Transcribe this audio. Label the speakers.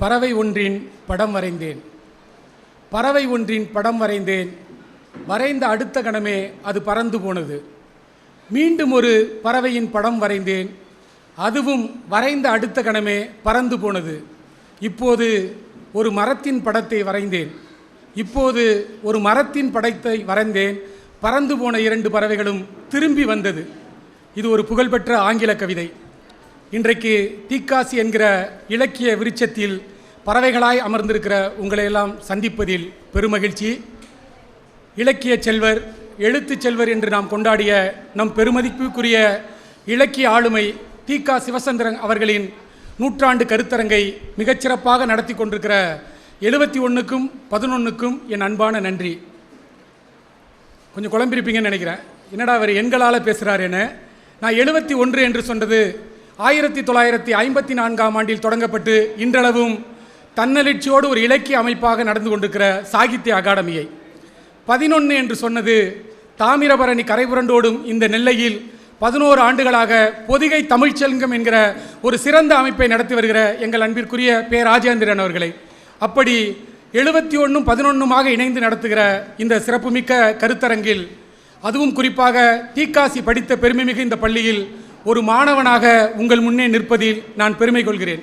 Speaker 1: பறவை ஒன்றின் படம் வரைந்தேன். பறவை ஒன்றின் படம் வரைந்தேன். வரைந்த அடுத்த கணமே அது பறந்து போனது. மீண்டும் ஒரு பறவையின் படம் வரைந்தேன். அதுவும் வரைந்த அடுத்த கணமே பறந்து போனது. இப்போது ஒரு மரத்தின் படத்தை வரைந்தேன். இப்போது ஒரு மரத்தின் படத்தை வரைந்தேன். பறந்து போன இரண்டு பறவைகளும் திரும்பி வந்தது. இது ஒரு புகழ்பெற்ற ஆங்கில கவிதை. இன்றைக்கு தீக்காசி என்கிற இலக்கிய விருட்சத்தில் பறவைகளாய் அமர்ந்திருக்கிற உங்களையெல்லாம் சந்திப்பதில் பெருமகிழ்ச்சி. இலக்கிய செல்வர், எழுத்து செல்வர் என்று நாம் கொண்டாடிய நம் பெருமதிப்புக்குரிய இலக்கிய ஆளுமை தீக்கா சிவசந்திரன் அவர்களின் நூற்றாண்டு கருத்தரங்கை மிகச்சிறப்பாக நடத்தி கொண்டிருக்கிற 71க்கும் 11க்கும் என் அன்பான நன்றி. கொஞ்சம் குழம்பிருப்பீங்கன்னு நினைக்கிறேன். என்னடா அவர் எண்களால் பேசுகிறார் என. நான் 71 என்று சொன்னது 1954ஆம் ஆண்டில் தொடங்கப்பட்டு இன்றளவும் தன்னெழுச்சியோடு ஒரு இலக்கிய அமைப்பாக நடந்து கொண்டிருக்கிற சாகித்ய அகாடமியை. 11 என்று சொன்னது தாமிரபரணி கரைபுரண்டோடும் இந்த நெல்லையில் 11 ஆண்டுகளாக பொதிகை தமிழ்ச்செல்கம் என்கிற ஒரு சிறந்த அமைப்பை நடத்தி வருகிற எங்கள் அன்பிற்குரிய பே. ராஜேந்திரன் அவர்களை. அப்படி 71ம் 11மாக இணைந்து நடத்துகிற இந்த சிறப்புமிக்க கருத்தரங்கில், அதுவும் குறிப்பாக தீக்காசி படித்த பெருமைமிகு இந்த பள்ளியில் ஒரு மாணவனாக உங்கள் முன்னே நிற்பதில் நான் பெருமை கொள்கிறேன்.